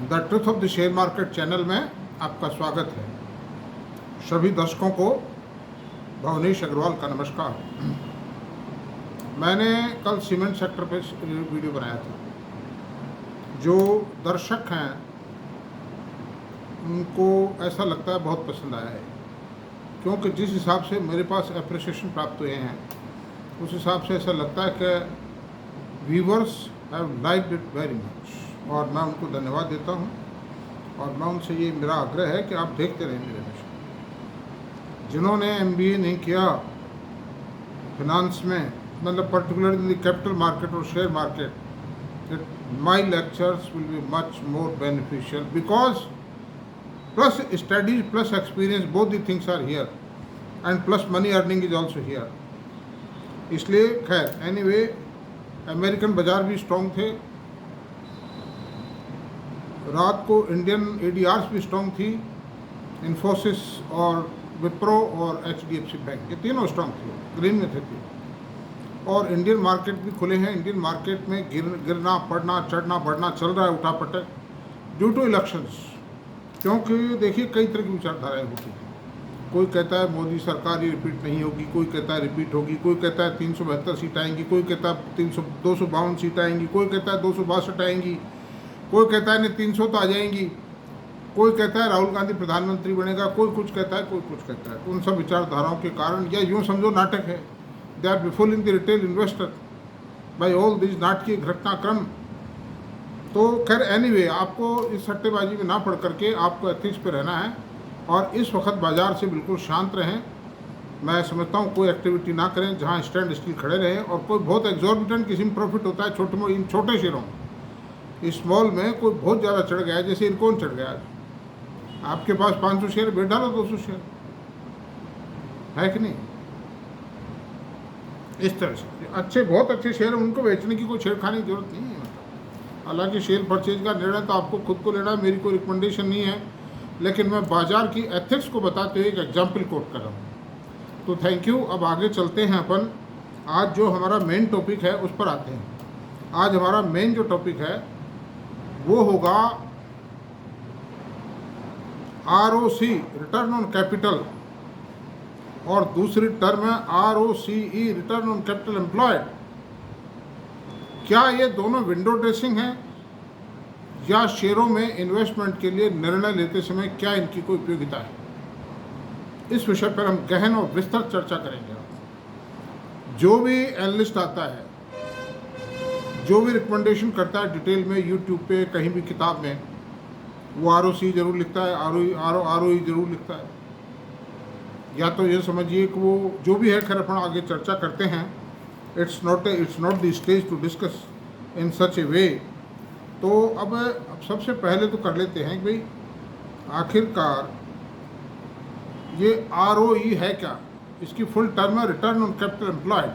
The truth of the share market channel में आपका स्वागत है। सभी दर्शकों को भवनेश अग्रवाल का नमस्कार। मैंने कल सीमेंट सेक्टर पे वीडियो बनाया था। जो दर्शक हैं उनको ऐसा लगता है बहुत पसंद आया है, क्योंकि जिस हिसाब से मेरे पास एप्रिसिएशन प्राप्त हुए हैं उस हिसाब से ऐसा लगता है कि viewers have liked it very much, और मैं उनको धन्यवाद देता हूं। और मैं उनसे ये मेरा आग्रह है कि आप देखते रहें मेरे हमेशा। जिन्होंने MBA नहीं किया फिनांस में, मतलब पर्टिकुलरली कैपिटल मार्केट और share market, my lectures will be much more beneficial because plus studies plus experience both the things are here and plus money earning is also here. इसलिए खैर anyway, American बाज़ार भी strong थे। रात को Indian ADRs भी strong थी, इन्फोसिस और विप्रो और HDFC बैंक, ये तीनों स्ट्रॉन्ग थी, ग्रीन में थे। और इंडियन मार्केट भी खुले हैं। इंडियन मार्केट में गिरना पड़ना चढ़ना बढ़ना चल रहा है, उठा पटक, ड्यू टू इलेक्शंस। क्योंकि देखिए कई तरह की विचारधाराएँ होती हैं। कोई कहता है मोदी सरकार ही रिपीट नहीं होगी, कोई कहता है रिपीट होगी, कोई कहता है 372 सीट आएंगी, कोई कहता है 252 सीट आएंगी, कोई कहता है 262 आएंगी, कोई कहता है नहीं 300 तो आ जाएंगी, कोई कहता है राहुल गांधी प्रधानमंत्री बनेगा, कोई कुछ कहता है, कोई कुछ कहता है। उन सब विचारधाराओं के कारण, या यूँ समझो नाटक है, they are befooling the retail investor by all this नाटकीय घटनाक्रम। तो खैर एनीवे, आपको इस सट्टेबाजी में ना पड़ करके आपको एथिक्स पे रहना है और इस वक्त बाज़ार से बिल्कुल शांत रहें। मैं समझता हूँ कोई एक्टिविटी ना करें, जहाँ स्टैंड स्टिल खड़े रहें। और कोई बहुत एग्जॉर्बिटेंट किसी में प्रॉफिट होता है इन छोटे शेयरों में, स्मॉल में कोई बहुत ज़्यादा चढ़ गया है, जैसे इरकॉन चढ़ गया। आपके पास 500 शेयर, बेच डालो 200 शेयर, है कि नहीं? इस तरह से अच्छे, बहुत अच्छे शेयर उनको बेचने की कोई छेड़खानी की जरूरत नहीं है। हालांकि शेयर परचेज का निर्णय तो आपको खुद को लेना है, मेरी कोई रिकमेंडेशन नहीं है, लेकिन मैं बाजार की एथिक्स को बताते हुए एक एग्जाम्पल कोट कर रहा हूँ। तो थैंक यू। अब आगे चलते हैं अपन। आज जो हमारा मेन टॉपिक है उस पर आते हैं। आज हमारा मेन जो टॉपिक है वो होगा ROC, रिटर्न ऑन कैपिटल, और दूसरी टर्म है ROCE, return on capital employed. क्या ये दोनों विंडो ड्रेसिंग हैं, या शेयरों में इन्वेस्टमेंट के लिए निर्णय लेते समय क्या इनकी कोई उपयोगिता है? इस विषय पर हम गहन और विस्तृत चर्चा करेंगे। जो भी एनालिस्ट आता है, जो भी रिकमेंडेशन करता है डिटेल में, यूट्यूब पे कहीं भी किताब में, वो ROC जरूर लिखता है, ROE जरूर लिखता है। या तो ये समझिए कि वो जो भी है, खैर अपन आगे चर्चा करते हैं। It's not the stage to discuss in such a way. तो अब सबसे पहले तो कर लेते हैं कि भाई आखिरकार ये ROE है क्या। इसकी फुल टर्म है return on capital employed.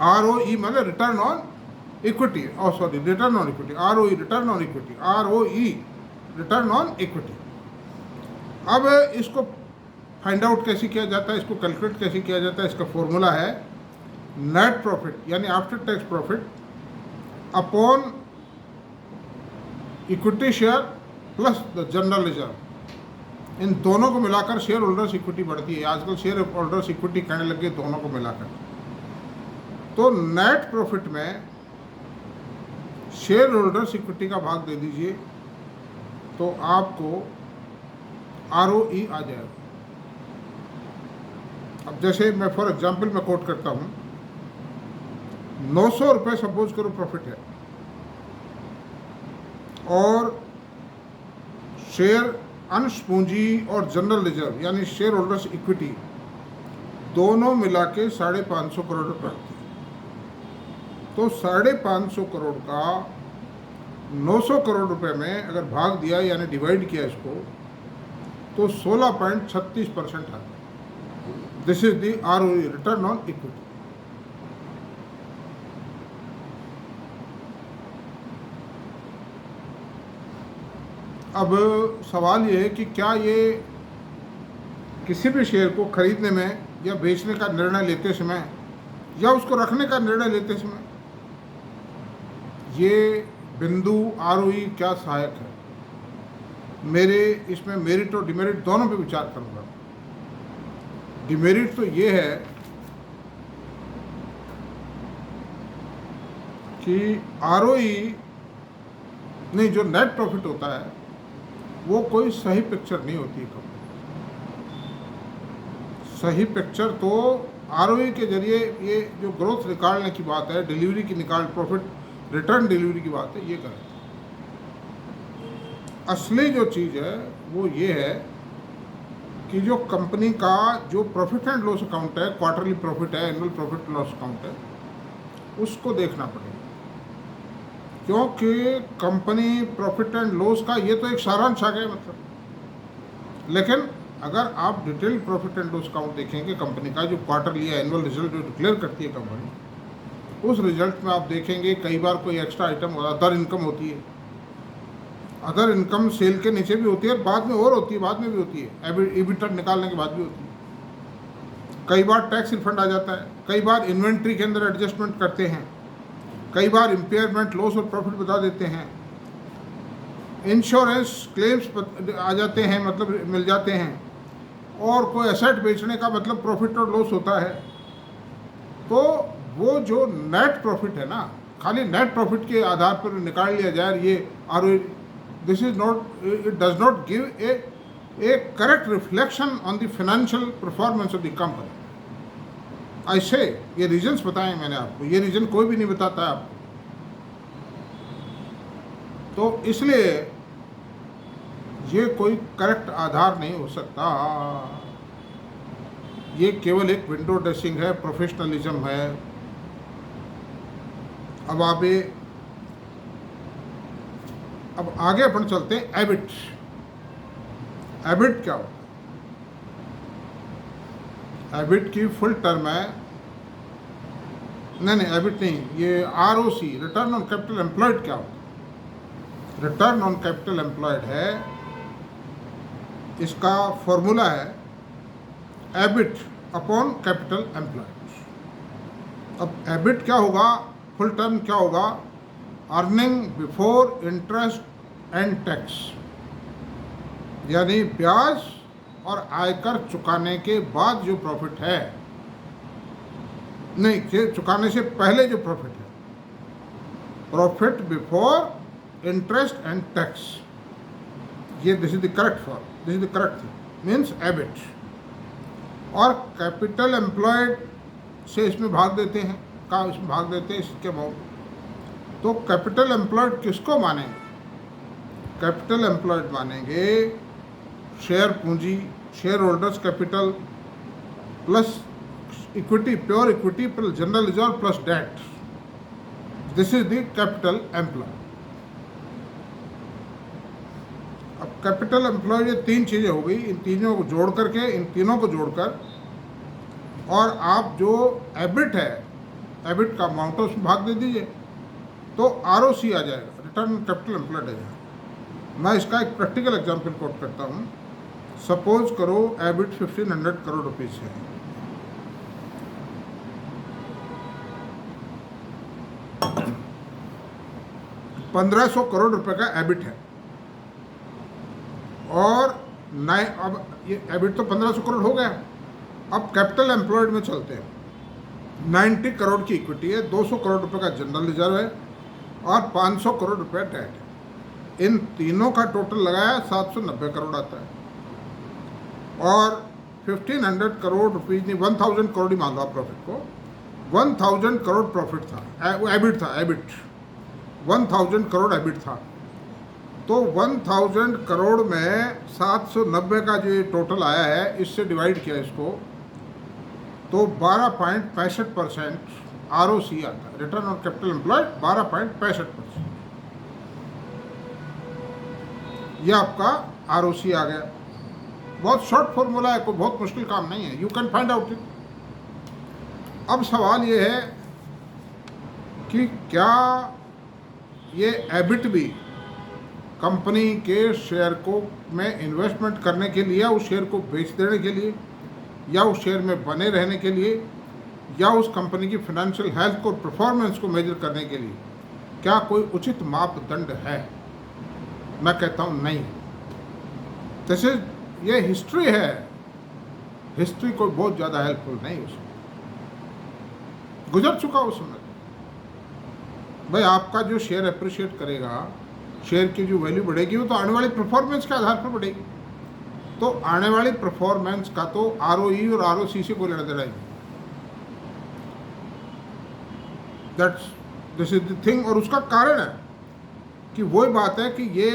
ROE मतलब return on equity, return on equity. ROE return on equity, ROE return on equity. अब इसको फाइंड आउट कैसे किया जाता है, इसको कैलकुलेट कैसे किया जाता है? इसका फॉर्मूला है नेट प्रॉफिट यानी after tax profit upon equity share plus the general reserve. इन दोनों को मिलाकर शेयर होल्डर्स इक्विटी बढ़ती है। आजकल शेयर होल्डर्स इक्विटी कहने लगे दोनों को मिलाकर। तो नेट प्रॉफिट में शेयर होल्डर्स इक्विटी का भाग दे दीजिए तो आपको ROE आ जाएगा। अब जैसे मैं फॉर एग्जांपल मैं कोट करता हूं, 900 रुपये सपोज करो प्रॉफिट है, और शेयर अंश पूंजी और जनरल रिजर्व यानी शेयर होल्डर्स इक्विटी दोनों मिला के 550 करोड़ रुपये आती है। तो 550 करोड़ का 900 करोड़ रुपए में अगर भाग दिया यानी डिवाइड किया इसको, तो 16.36% आता है। This is the ROE, return on equity. अब सवाल ये है कि क्या ये किसी भी शेयर को खरीदने में या बेचने का निर्णय लेते समय या उसको रखने का निर्णय लेते समय ये बिंदु आरओई क्या सहायक है, मेरे इसमें मेरिट और डिमेरिट दोनों पे विचार करूंगा। डिमेरिट तो ये है कि आरओई नहीं, जो नेट प्रॉफिट होता है वो कोई सही पिक्चर नहीं होती कंपनी। सही पिक्चर तो आरओई के जरिए, ये जो ग्रोथ निकालने की बात है, डिलीवरी की प्रॉफिट रिटर्न डिलीवरी की बात है, ये गलत है। असली जो चीज़ है वो ये है कि जो कंपनी का जो प्रॉफिट एंड लॉस अकाउंट है, क्वार्टरली प्रॉफिट है, एनुअल प्रॉफिट लॉस अकाउंट है, उसको देखना पड़ेगा। क्योंकि कंपनी प्रॉफिट एंड लॉस का ये तो एक सारांश आ गया मतलब, लेकिन अगर आप detail profit and loss account देखेंगे कंपनी का, जो क्वार्टरली या एनुअल रिजल्ट जो डिक्लेयर करती है कंपनी, उस रिजल्ट में आप देखेंगे कई बार कोई एक्स्ट्रा आइटम अदर इनकम होती है। अदर इनकम सेल के नीचे भी होती है, बाद में और होती है, बाद में भी होती है, एबिटा निकालने के बाद भी होती है। कई बार टैक्स रिफंड आ जाता है, कई बार इन्वेंट्री के अंदर एडजस्टमेंट करते हैं, कई बार इम्पेयरमेंट लॉस और प्रॉफिट बता देते हैं, इंश्योरेंस क्लेम्स आ जाते हैं, मतलब मिल जाते हैं, और कोई एसेट बेचने का मतलब प्रॉफिट और लॉस होता है। तो वो जो नेट प्रॉफिट है ना, खाली नेट प्रॉफिट के आधार पर निकाल लिया जाए, ये ROE, this is not, it does not give A correct reflection on the financial performance of the company. ऐसे ये रीजंस बताए मैंने आपको, ये रीजन कोई भी नहीं बताता है आपको। तो इसलिए ये कोई करेक्ट आधार नहीं हो सकता, ये केवल एक विंडो ड्रेसिंग है, प्रोफेशनलिज्म है। अब आगे अपन चलते हैं। एबिट, एबिट क्या होता है? एबिट की फुल टर्म है, नहीं एबिट नहीं, ये ROC, return on capital employed क्या होता है? रिटर्न ऑन कैपिटल एम्प्लॉयड है, इसका फॉर्मूला है एबिट अपॉन कैपिटल एम्प्लॉयड। अब एबिट क्या होगा, फुल टर्म क्या होगा? Earning before interest and tax, यानी ब्याज और आयकर चुकाने के बाद जो प्रॉफिट है, नहीं चुकाने से पहले जो प्रॉफिट है, profit before interest and tax, ये this is the correct form, this is the correct thing, means EBIT. और कैपिटल एम्प्लॉयड से इसमें भाग देते हैं, इसमें भाग देते हैं इसके अमाउंट। तो कैपिटल एम्प्लॉयड किसको मानेंगे? कैपिटल एम्प्लॉयड मानेंगे शेयर पूंजी, shareholders capital plus equity, pure equity plus general reserve plus debt, this is the capital employed. अब कैपिटल एम्प्लॉयड ये तीन चीज़ें हो गई, इन तीनों को जोड़ करके, इन तीनों को जोड़कर, और आप जो एबिट है, एबिट का अमाउंट उसमें भाग दे दीजिए, तो आरओसी आ जाएगा, रिटर्न ऑन कैपिटल एम्प्लॉयड आ जाएगा। मैं इसका एक प्रैक्टिकल एग्जांपल कोट करता हूँ। सपोज करो एबिट 1500 करोड़ रुपीस है, ₹1500 करोड़ का एबिट है, और अब ये एबिट तो 1500 करोड़ हो गया। अब कैपिटल एम्प्लॉयड में चलते हैं। 90 करोड़ की इक्विटी है, 200 करोड़ रुपए का जनरल रिजर्व है, और 500 करोड़ रुपए डेट है। इन तीनों का टोटल लगाया 790 करोड़ आता है, और 1500 करोड़ रुपीज नहीं, 1000 करोड़ ही मान लो आप प्रॉफिट को, 1000 करोड़ प्रॉफिट था, एबिट था, एबिट 1000 करोड़ एबिट था। तो 1000 करोड़ में 790 का जो टोटल आया है, इससे डिवाइड किया इसको, तो 12.65% आरओसी आता है, रिटर्न ऑन कैपिटल एम्प्लॉयड 12.65%। यह आपका आरओसी आ गया। बहुत शॉर्ट फॉर्मूला है, कोई बहुत मुश्किल काम नहीं है, you can find out it. अब सवाल ये है कि क्या ये एबिट भी कंपनी के शेयर को में इन्वेस्टमेंट करने के लिए, या उस शेयर को बेच देने के लिए, या उस शेयर में बने रहने के लिए, या उस कंपनी की फाइनेंशियल हेल्थ को, परफॉर्मेंस को मेजर करने के लिए, क्या कोई उचित मापदंड है? मैं कहता हूँ नहीं। जैसे ये हिस्ट्री है, हिस्ट्री कोई बहुत ज़्यादा हेल्पफुल नहीं, उसमें गुजर चुका उस समय। भाई आपका जो शेयर अप्रिशिएट करेगा, शेयर की जो वैल्यू बढ़ेगी, वो तो आने वाली परफॉर्मेंस के आधार पर बढ़ेगी। तो आने वाली परफॉर्मेंस का तो आरओई और आरओसी से कोई लेना देना नहीं। That's this is the thing. और उसका कारण है कि वही बात है कि ये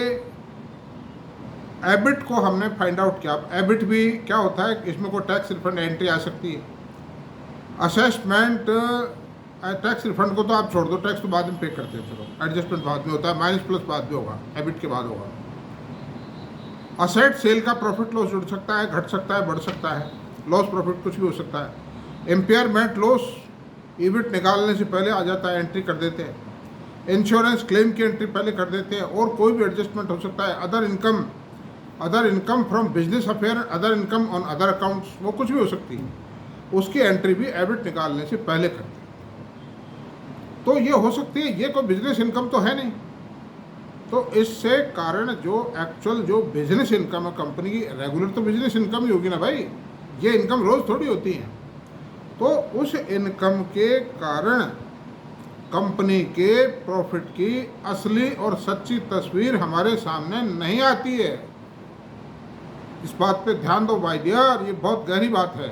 एबिट को हमने फाइंड आउट किया। एबिट भी क्या होता है, इसमें कोई टैक्स रिफंड एंट्री आ सकती है। असेसमेंट टैक्स रिफंड को तो आप छोड़ दो, टैक्स तो बाद में पे करते हैं, चलो एडजस्टमेंट बाद में होता है, माइनस प्लस बाद में होगा, एबिट के बाद होगा। असेट सेल का प्रॉफिट लॉस जुड़ सकता है, घट सकता है, बढ़ सकता है, लॉस प्रॉफिट कुछ भी हो सकता है। इम्पेयरमेंट लॉस ईबिट निकालने से पहले आ जाता है, एंट्री कर देते हैं। इंश्योरेंस क्लेम की एंट्री पहले कर देते हैं। और कोई भी एडजस्टमेंट हो सकता है। Other income from business affair, other income on other accounts, वो कुछ भी हो सकती है, उसकी एंट्री भी एबिट निकालने से पहले करते हैं। तो ये हो सकती है, ये कोई बिजनेस इनकम तो है नहीं। तो इससे कारण जो एक्चुअल जो बिजनेस इनकम है कंपनी की, रेगुलर तो बिजनेस इनकम ही होगी ना भाई, ये इनकम रोज थोड़ी होती है। तो उस इनकम के कारण कंपनी के प्रॉफिट की असली और सच्ची तस्वीर हमारे सामने नहीं आती है। इस बात पे ध्यान दो भाई डियर, ये बहुत गहरी बात है।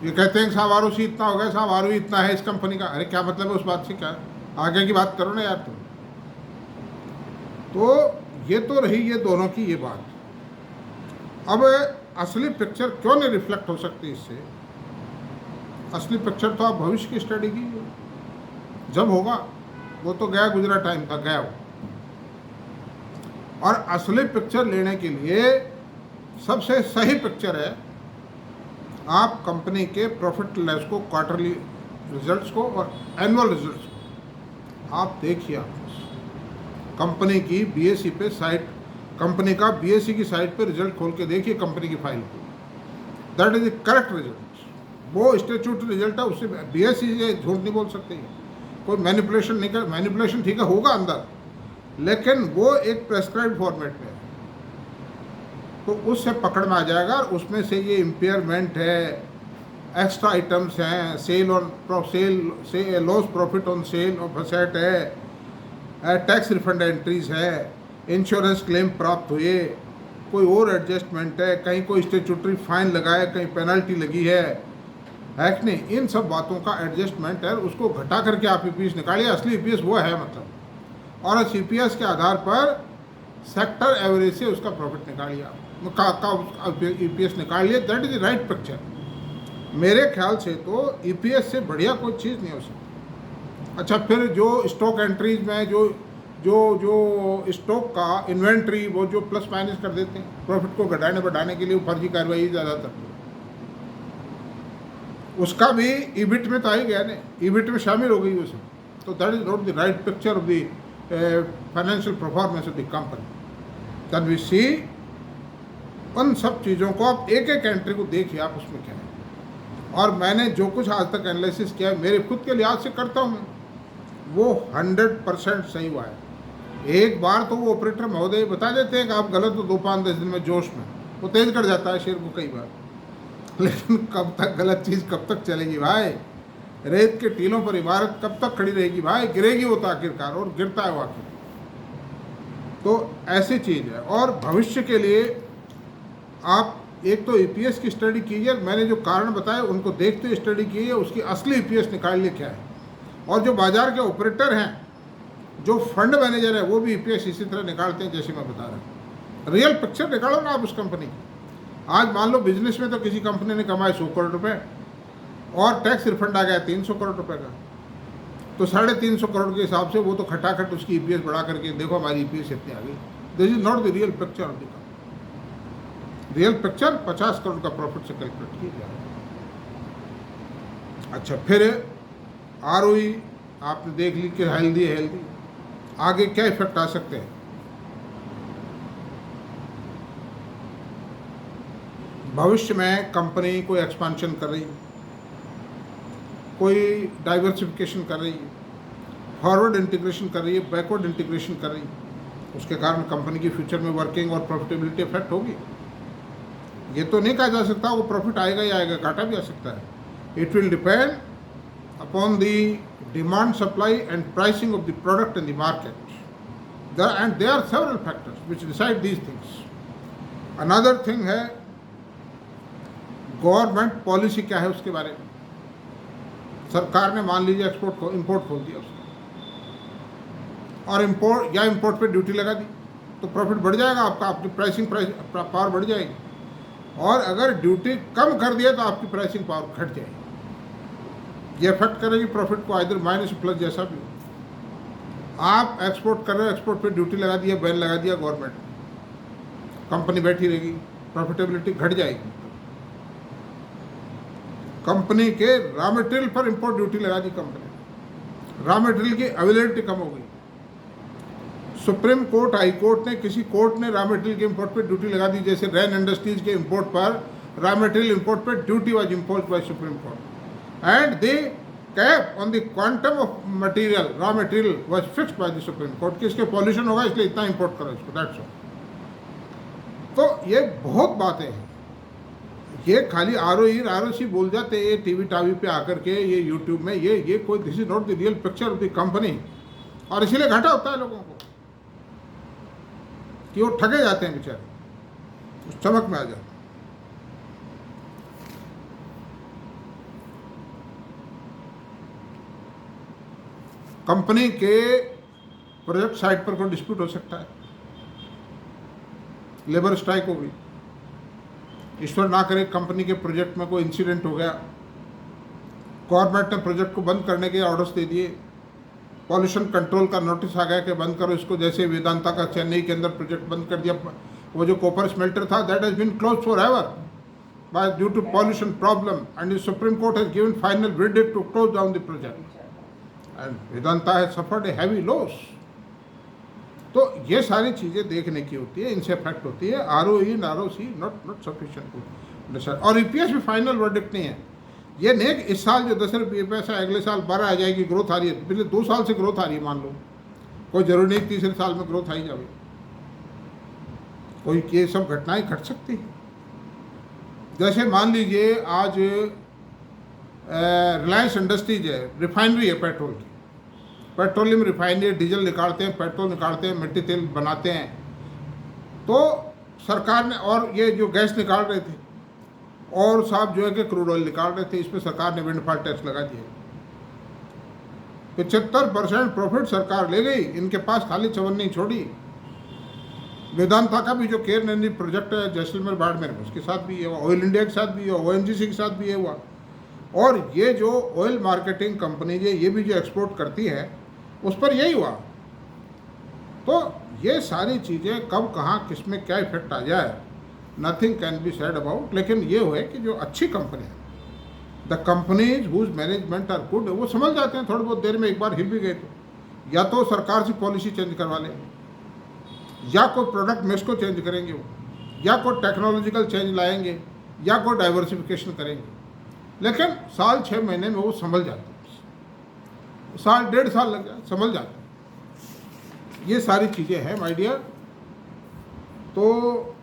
ये कहते हैं साहब आरओसी इतना हो गया, साहब आरओई इतना है इस कंपनी का। अरे क्या मतलब है उस बात से, क्या आगे की बात करो ना यार तुम। तो ये तो रही ये दोनों की ये बात। अब असली पिक्चर क्यों नहीं रिफ्लेक्ट हो सकती इससे? असली पिक्चर तो आप भविष्य की स्टडी कीजिए, जब होगा वो तो गया गुजरा टाइम था, गया वो। और असली पिक्चर लेने के लिए सबसे सही पिक्चर है आप कंपनी के प्रॉफिट लॉस को, क्वार्टरली रिजल्ट्स को और एनुअल रिजल्ट्स को आप देखिए। आप कंपनी की बीएसई पे साइट, कंपनी का बीएसई की साइट पे रिजल्ट खोल के देखिए कंपनी की फाइल को। That is the correct result. वो स्टैट्यूटरी रिजल्ट है, उससे बीएसई से झूठ नहीं बोल सकते। कोई मैनिपुलेशन नहीं कर, मैनिपुलेशन ठीक है होगा अंदर, लेकिन वो एक प्रेस्क्राइब फॉर्मेट में है, तो उससे पकड़ में आ जाएगा। उसमें से ये इम्पेयरमेंट है, एक्स्ट्रा आइटम्स हैं, sale on sale, loss profit on sale of asset है, टैक्स रिफंड एंट्रीज है, इंश्योरेंस क्लेम प्राप्त हुए, कोई और एडजस्टमेंट है, कहीं कोई स्टैट्यूटरी फाइन लगाया, कहीं पेनल्टी लगी है कि नहीं, इन सब बातों का एडजस्टमेंट है। उसको घटा करके आप ईपीएस निकालिए, असली ईपीएस वो है मतलब। और इस ईपीएस के आधार पर सेक्टर एवरेज से उसका प्रॉफिट निकालिए, ईपीएस निकालिए। That is the right picture. मेरे ख्याल से तो ईपीएस से बढ़िया कोई चीज़ नहीं हो सकती। अच्छा, फिर जो स्टॉक एंट्रीज में जो जो जो स्टॉक का इन्वेंट्री, वो जो प्लस माइनस कर देते हैं प्रॉफिट को घटाने बढ़ाने के लिए, वो फर्जी कार्रवाई ज़्यादातर, उसका भी ईबिट में तो आ ही गया ना, ईबिट में शामिल हो गई उसमें। तो that is not the right picture of the financial performance of the company. Then we see, उन सब चीज़ों को आप एक एक एंट्री को देखिए आप उसमें क्या है। और मैंने जो कुछ आज तक एनालिसिस किया, मेरे खुद के लिहाज से करता हूँ, वो 100% सही हुआ है। एक बार तो वो ऑपरेटर महोदय बता देते हैं कि आप गलत हो, 2-5-10 दिन में जोश में वो तेज कर जाता है शेयर को कई बार। लेकिन कब तक गलत चीज़ कब तक चलेगी भाई? रेत के टीलों पर इमारत कब तक खड़ी रहेगी भाई? गिरेगी वो तो आखिरकार, और गिरता है वो आखिर। तो ऐसी चीज़ है। और भविष्य के लिए आप एक तो ईपीएस की स्टडी कीजिए, मैंने जो कारण बताए उनको देखते हुए स्टडी कीजिए, उसकी असली ईपीएस निकालिए क्या है। और जो बाजार के ऑपरेटर हैं, जो फंड मैनेजर है, वो भी ईपीएस इसी तरह निकालते हैं जैसे मैं बता रहा हूँ। रियल पिक्चर निकालो ना आप उस कंपनी की। आज मान लो बिजनेस में तो किसी कंपनी ने कमाए 100 करोड़ रुपए और टैक्स रिफंड आ गया 300 करोड़ रुपए का, तो 350 करोड़ के हिसाब से वो तो खटाखट उसकी ईपीएस बढ़ा करके देखो हमारी ईपीएस इतनी आ गई। This is not the real picture of the company. Real picture 50 crore का प्रॉफिट से कैलकुलेट किया जाए। अच्छा, फिर आरओई आपने देख ली कि हेल्दी है, हेल्दी। आगे क्या इफेक्ट आ सकते हैं? भविष्य में कंपनी कोई एक्सपांशन कर रही है, कोई डाइवर्सिफिकेशन कर रही है, फॉरवर्ड इंटीग्रेशन कर रही है, बैकवर्ड इंटीग्रेशन कर रही है, उसके कारण कंपनी की फ्यूचर में वर्किंग और प्रॉफिटेबिलिटी इफेक्ट होगी। ये तो नहीं कहा जा सकता वो प्रॉफिट आएगा या आएगा, घाटा भी आ सकता है। It will depend upon the demand, supply and pricing of the product in the market, and there are several factors which decide these things. Another thing है गवर्नमेंट पॉलिसी क्या है उसके बारे में। सरकार ने मान लीजिए एक्सपोर्ट को इंपोर्ट खोल दिया उसको, और इंपोर्ट पे ड्यूटी लगा दी, तो प्रॉफिट बढ़ जाएगा आपका, आपकी प्राइसिंग पावर बढ़ जाएगी। और अगर ड्यूटी कम कर दिया तो आपकी प्राइसिंग पावर घट जाएगी। ये इफेक्ट करेगी प्रॉफिट को, आइदर माइनस प्लस जैसा भी हो। आप एक्सपोर्ट कर रहे हो, एक्सपोर्ट पे ड्यूटी लगा दिया, बैन लगा दिया गवर्नमेंट, कंपनी बैठी रहेगी, प्रॉफिटेबिलिटी घट जाएगी। कंपनी के रॉ मटेरियल पर इंपोर्ट ड्यूटी लगा दी कंपनी, रॉ मटेरियल की अवेलेबिलिटी कम हो गई। सुप्रीम कोर्ट, हाई कोर्ट ने, किसी कोर्ट ने रॉ मटेरियल के इंपोर्ट पर ड्यूटी लगा दी, जैसे रैन इंडस्ट्रीज के इंपोर्ट पर रॉ मटेरियल इंपोर्ट पर duty was imposed by supreme court, and they cap on the quantum of material, raw material was fixed by the supreme court कि इसके पॉल्यूशन होगा इसलिए इतना इंपोर्ट करो इसको, दैट्स ऑल। तो ये बहुत बातें हैं, ये खाली ROC बोल जाते हैं ये टीवी टावी पे आकर के, ये यूट्यूब में, ये कोई, this is not the real picture of the company. और इसीलिए घाटा होता है लोगों को कि वो ठगे जाते हैं बेचारे, उस चमक में आ जाते हैं। कंपनी के प्रोजेक्ट साइट पर कोई डिस्प्यूट हो सकता है, लेबर स्ट्राइक हो गई, ईश्वर ना करे कंपनी के प्रोजेक्ट में कोई इंसिडेंट हो गया, गवर्नमेंट ने प्रोजेक्ट को बंद करने के ऑर्डर्स दे दिए, पॉल्यूशन कंट्रोल का नोटिस आ गया कि बंद करो इसको, जैसे वेदांता का चेन्नई के अंदर प्रोजेक्ट बंद कर दिया। वो जो कॉपर स्मेल्टर था that has been close for ever by due to pollution problem, and the supreme court has given final verdict to close down the project, and Vedanta has suffered a heavy loss. तो ये सारी चीज़ें देखने की होती है, इनसे इफेक्ट होती है। ROE and ROC not sufficient. और EPS भी फाइनल वर्डिक्ट नहीं है। ये नहीं कि इस साल जो 10 रुपये पैसा अगले साल 12 आ जाएगी, ग्रोथ आ रही है, पिछले 2 साल से ग्रोथ आ रही है मान लो, कोई जरूरी नहीं तीसरे साल में ग्रोथ आई जाए, कोई ये सब घटनाएं घट सकती हैं। जैसे मान लीजिए आज रिलायंस इंडस्ट्रीज है, रिफाइनरी है पेट्रोल की, पेट्रोलियम रिफाइनरी, डीजल निकालते हैं, पेट्रोल निकालते हैं, मिट्टी तेल बनाते हैं। तो सरकार ने, और ये जो गैस निकाल रहे थे, और साहब जो है कि क्रूड ऑयल निकाल रहे थे, इस पर सरकार ने विंडफॉल टैक्स लगा दिया। 75% प्रॉफिट सरकार ले गई, इनके पास खाली चवन नहीं छोड़ी। वेदांता का भी जो केयर एनर्जी प्रोजेक्ट है जैसलमेर बाड़मेर में, उसके साथ भी ये हुआ, ऑयल इंडिया के साथ भी हुआ, ONGC के साथ भी ये हुआ। और ये जो ऑयल मार्केटिंग कंपनी है, ये भी जो एक्सपोर्ट करती है, उस पर यही हुआ। तो ये सारी चीज़ें कब कहाँ किस में क्या इफेक्ट आ जाए, nothing can be said about. लेकिन ये है कि जो अच्छी कंपनी है, the companies whose management are good, वो समझ जाते हैं थोड़ी बहुत देर में, एक बार हिल भी गए तो या तो सरकार से पॉलिसी चेंज करवा लेंगे, या कोई प्रोडक्ट मिक्स को चेंज करेंगे वो, या कोई टेक्नोलॉजिकल चेंज लाएंगे, या कोई डाइवर्सिफिकेशन करेंगे। लेकिन साल 6 महीने में वो संभल जाते हैं, साल 1.5 साल लग जाए, संभल जाते हैं। ये सारी चीज़ें हैं माय डियर। तो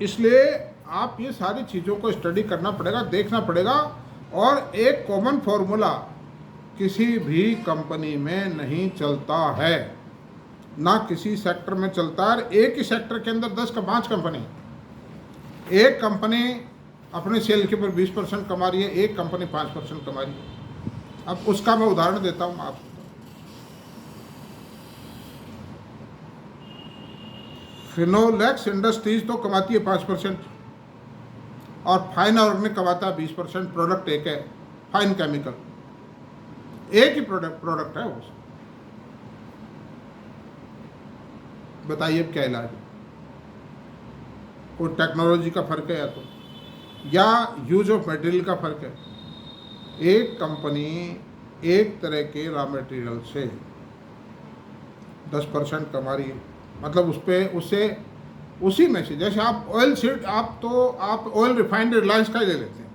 इसलिए आप ये सारी चीज़ों को स्टडी करना पड़ेगा, देखना पड़ेगा। और एक कॉमन फॉर्मूला किसी भी कंपनी में नहीं चलता है, ना किसी सेक्टर में चलता है। एक ही सेक्टर के अंदर 10 का 5 कंपनी, एक कंपनी अपने सेल के ऊपर 20% कमा रही है, एक कंपनी 5% कमा रही है। अब उसका मैं उदाहरण देता हूँ आपको। फिनोलेक्स इंडस्ट्रीज तो कमाती है 5%, और फाइन ऑर्गेनिक कमाता है 20%। प्रोडक्ट एक है, फाइन केमिकल, एक ही प्रोडक्ट है वो। बताइए अब क्या इलाज है? कोई टेक्नोलॉजी का फर्क है या यूज ऑफ मटेरियल का फर्क है। एक कंपनी एक तरह के रॉ मटेरियल से 10% कमा रही है, मतलब उससे उसी में से, जैसे आप ऑयल सीड, आप ऑयल रिफाइंड रिलायंस का ही ले लेते हैं,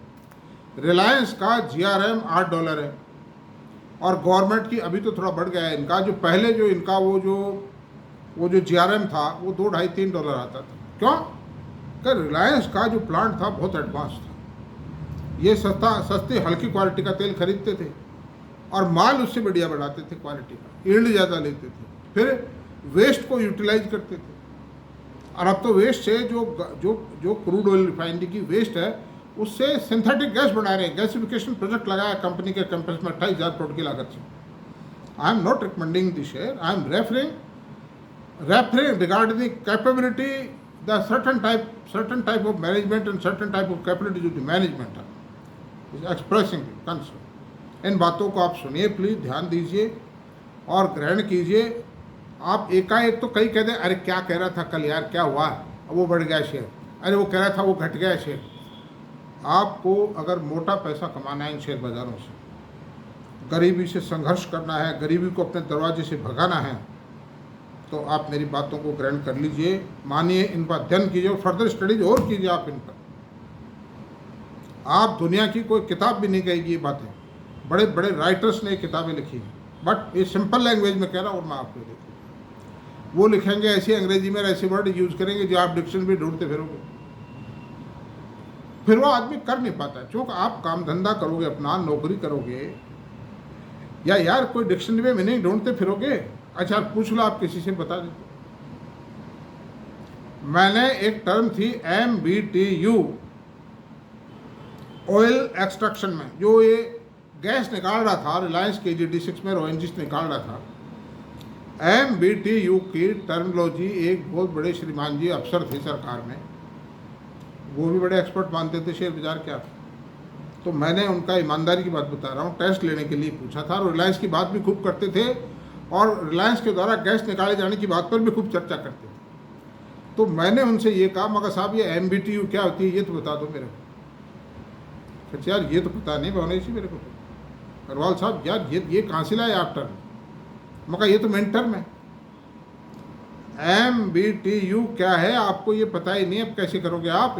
रिलायंस का GRM $8 है और गवर्नमेंट की अभी तो थोड़ा बढ़ गया है इनका, जो पहले जो इनका वो जो GRM था वो $2-2.5-3 आता था। क्यों? कि रिलायंस का जो प्लांट था बहुत एडवांस था, ये सस्ते हल्की क्वालिटी का तेल खरीदते थे और माल उससे बढ़िया बनाते थे, क्वालिटी का यील्ड ज़्यादा लेते थे, फिर वेस्ट को यूटिलाइज करते थे। और अब तो वेस्ट से जो क्रूड ऑयल रिफाइनरी की वेस्ट है उससे सिंथेटिक गैस बना रहे हैं। गैसिफिकेशन प्रोजेक्ट लगाया कंपनी के कैंपस में 28,000 करोड़ की लागत से। I am not recommending the share, I am referring regarding the capability, the certain type of management and certain type of capability जो द मैनेजमेंट है इज एक्सप्रेसिंग कंसर्न। इन बातों को आप सुनिए प्लीज, ध्यान दीजिए और ग्रहण कीजिए। आप एकाएक तो कई कह दें अरे क्या कह रहा था कल यार, क्या हुआ, वो बढ़ गया शेयर, अरे वो कह रहा था वो घट गया शेयर। आपको अगर मोटा पैसा कमाना है इन शेयर बाज़ारों से, गरीबी से संघर्ष करना है, गरीबी को अपने दरवाजे से भगाना है, तो आप मेरी बातों को ग्रहण कर लीजिए, मानिए, इन पर अध्ययन कीजिए और फर्दर स्टडीज और कीजिए आप इन पर। आप दुनिया की कोई किताब भी नहीं कहेगी ये बातें, बड़े बड़े राइटर्स ने किताबें लिखी हैं, बट ये सिंपल लैंग्वेज में कह रहा हूँ और मैं आपको देखूँ, वो लिखेंगे ऐसी अंग्रेजी में ऐसे वर्ड यूज़ करेंगे जो आप डिक्शनरी भी ढूंढते फिरोगे, फिर वो आदमी कर नहीं पाता। चूँकि आप काम धंधा करोगे, अपना नौकरी करोगे, या यार कोई डिक्शनरी में मीनिंग ढूंढते फिरोगे, अच्छा पूछ लो, आप किसी से बता देते। मैंने एक टर्म थी MBTU ऑयल एक्सट्रैक्शन में, जो ये गैस निकाल रहा था रिलायंस KG-D6 में ONGC निकाल रहा था, MBTU की टर्मिनोलॉजी एक बहुत बड़े श्रीमान जी अफसर थे सरकार में, वो भी बड़े एक्सपर्ट मानते थे शेयर बाजार क्या। तो मैंने उनका ईमानदारी की बात बता रहा हूँ, टेस्ट लेने के लिए पूछा था, और रिलायंस की बात भी खूब करते थे और रिलायंस के द्वारा गैस निकाले जाने की बात पर भी खूब चर्चा करते थे। तो मैंने उनसे ये कहा, मगर साहब ये MBTU क्या होती है ये तो बता दो मेरे को। अच्छा यार ये तो पता नहीं होने से मेरे को, अग्रवाल साहब यार ये कहाँ से लाए आप टर्म, मगर ये तो मेन टर्म है। MBTU क्या है आपको ये पता ही नहीं, अब कैसे करोगे आप।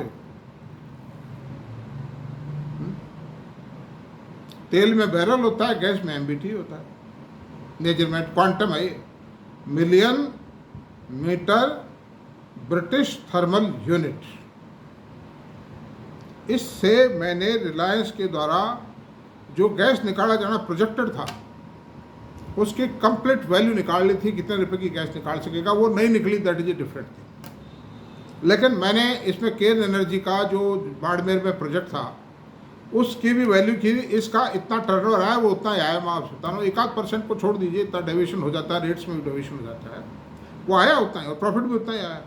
तेल में बैरल होता है, गैस में MBTU होता है, मेजरमेंट क्वांटम है ये, million metre British thermal unit. इससे मैंने रिलायंस के द्वारा जो गैस निकाला जाना प्रोजेक्टेड था उसकी कंप्लीट वैल्यू निकाल ली थी, कितने रुपए की गैस निकाल सकेगा, वो नहीं निकली, that is a different thing. लेकिन मैंने इसमें केन एनर्जी का जो बाड़मेर में प्रोजेक्ट था उसकी भी वैल्यू की, इसका इतना टर्नओवर आया, वो उतना ही आया। मैं आपसे बता रहा हूँ, 1-8% को छोड़ दीजिए, इतना डेविएशन हो जाता है, रेट्स में भी डेविएशन हो जाता है, वो आया उतना ही, और प्रॉफिट भी उतना ही आया।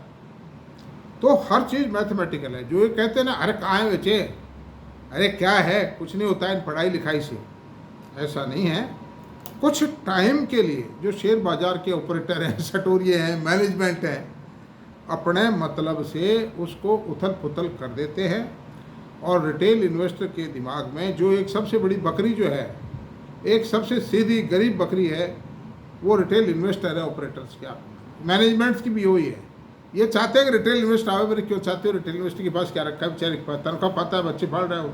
तो हर चीज़ मैथमेटिकल है। जो ये कहते हैं ना अरे कहाँ है बच्चे, अरे क्या है, कुछ नहीं होता है इन पढ़ाई लिखाई से, ऐसा नहीं है। कुछ टाइम के लिए जो शेयर बाजार के ऑपरेटर हैं, सटोरिये हैं, मैनेजमेंट है, अपने मतलब से उसको उथल पुथल कर देते हैं, और रिटेल इन्वेस्टर के दिमाग में जो एक सबसे बड़ी बकरी जो है, एक सबसे सीधी गरीब बकरी है, वो रिटेल इन्वेस्टर है, ऑपरेटर्स क्या, मैनेजमेंट्स की भी वही है। ये चाहते हैं कि रिटेल इन्वेस्टर आवे, मेरे क्यों चाहते हो, रिटेल इन्वेस्टर के पास क्या रखा है, बेचारे के पास तनख्वाह पाता है, बच्चे पढ़ रहे हो,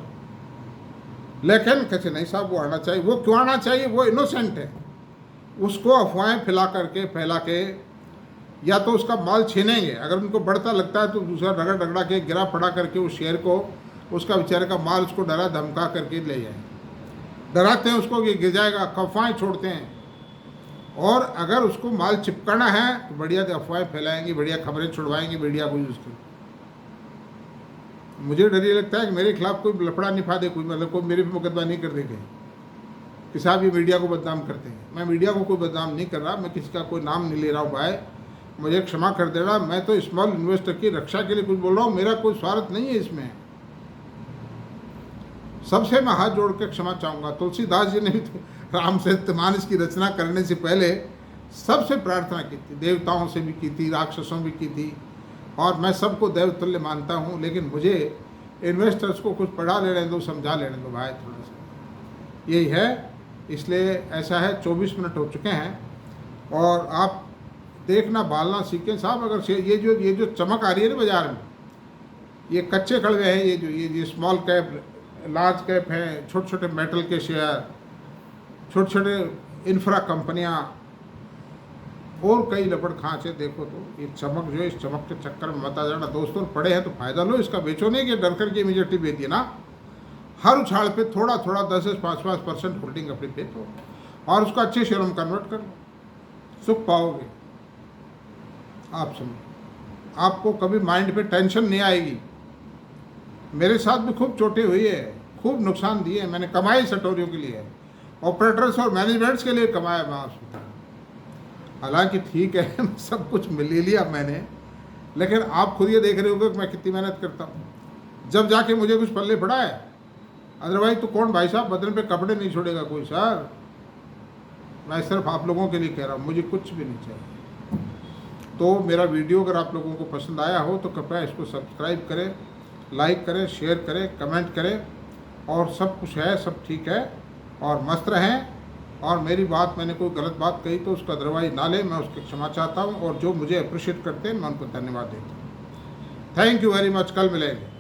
लेकिन कैसे नहीं साहब वो आना चाहिए। वो क्यों आना चाहिए, वो इनोसेंट है, उसको अफवाहें फैला के या तो उसका माल छीनेंगे, अगर उनको बढ़ता लगता है तो दूसरा रगड़ा के गिरा पड़ा करके उस शेयर को, उसका बेचारे का माल उसको डरा धमका करके ले जाए, डराते हैं उसको कि गिर जाएगा, अफवाहें छोड़ते हैं। और अगर उसको माल चिपकाना है तो बढ़िया अफवाहें फैलाएंगे, बढ़िया खबरें छुड़वाएंगे मीडिया को यूज़ कर। मुझे डर ये लगता है कि मेरे खिलाफ कोई लफड़ा निभा दे, कोई मतलब कोई मेरे पे मुकदमा नहीं कर देंगे कि साहब ये मीडिया को बदनाम करते हैं। मैं मीडिया को कोई बदनाम नहीं कर रहा, मैं किसी का कोई नाम नहीं ले रहा हूँ भाई, मुझे क्षमा कर देना। मैं तो स्मॉल इन्वेस्टर की रक्षा के लिए कुछ बोल रहा हूँ, मेरा कोई स्वार्थ नहीं है इसमें। सबसे मैं हाथ जोड़ के क्षमा चाहूँगा। तुलसीदास जी ने भी तो रामचरितमानस की रचना करने से पहले सबसे प्रार्थना की थी, देवताओं से भी की थी, राक्षसों भी की थी, और मैं सबको देवतुल्य मानता हूँ, लेकिन मुझे इन्वेस्टर्स को कुछ पढ़ा लेने दो, समझा लेने दो भाई थोड़ा सा, यही है। इसलिए ऐसा है, 24 मिनट हो चुके हैं और आप देखना बालना सीखें साहब। अगर ये जो चमक आ रही है ना बाजार में, ये कच्चे कड़वे हैं, ये स्मॉल कैप लार्ज कैप हैं, छोटे छोटे मेटल के शेयर, छोटे छोटे इंफ्रा कंपनियां और कई लपड़ खांचे। देखो तो ये चमक जो है, इस चमक के चक्कर में मत आ जाना दोस्तों। पड़े हैं तो फायदा लो इसका, बेचो नहीं कि डर करके इमीडिएटली बेच दिया ना। हर उछाल पे थोड़ा थोड़ा 10 से 5% होल्डिंग अपनी बेचो और उसको अच्छे शेयरों में कन्वर्ट कर लो, सुख पाओगे आप। समझो आपको कभी माइंड पे टेंशन नहीं आएगी। मेरे साथ भी खूब चोटें हुई है, खूब नुकसान दिए, मैंने कमाई सटोरियों के लिए, ऑपरेटर्स और मैनेजमेंट्स के लिए कमाया मैं उसमें। हालांकि ठीक है सब कुछ मिल ही लिया मैंने, लेकिन आप खुद ये देख रहे होगे कि मैं कितनी मेहनत करता हूँ, जब जाके मुझे कुछ पल्ले पड़ा है। अदरवाइज तो कौन भाई साहब बदन पे कपड़े नहीं छोड़ेगा कोई सर। मैं सिर्फ आप लोगों के लिए कह रहा हूँ, मुझे कुछ भी नहीं चाहिए। तो मेरा वीडियो अगर आप लोगों को पसंद आया हो तो कृपया इसको सब्सक्राइब करें, लाइक करें, शेयर करें, कमेंट करें, और सब कुछ है, सब ठीक है और मस्त रहें। और मेरी बात, मैंने कोई गलत बात कही तो उसका अदरवाइज ना ले, मैं उसकी क्षमा चाहता हूँ। और जो मुझे अप्रिशिएट करते हैं मैं उनको धन्यवाद देता हूँ। Thank you very much. कल मिलेंगे।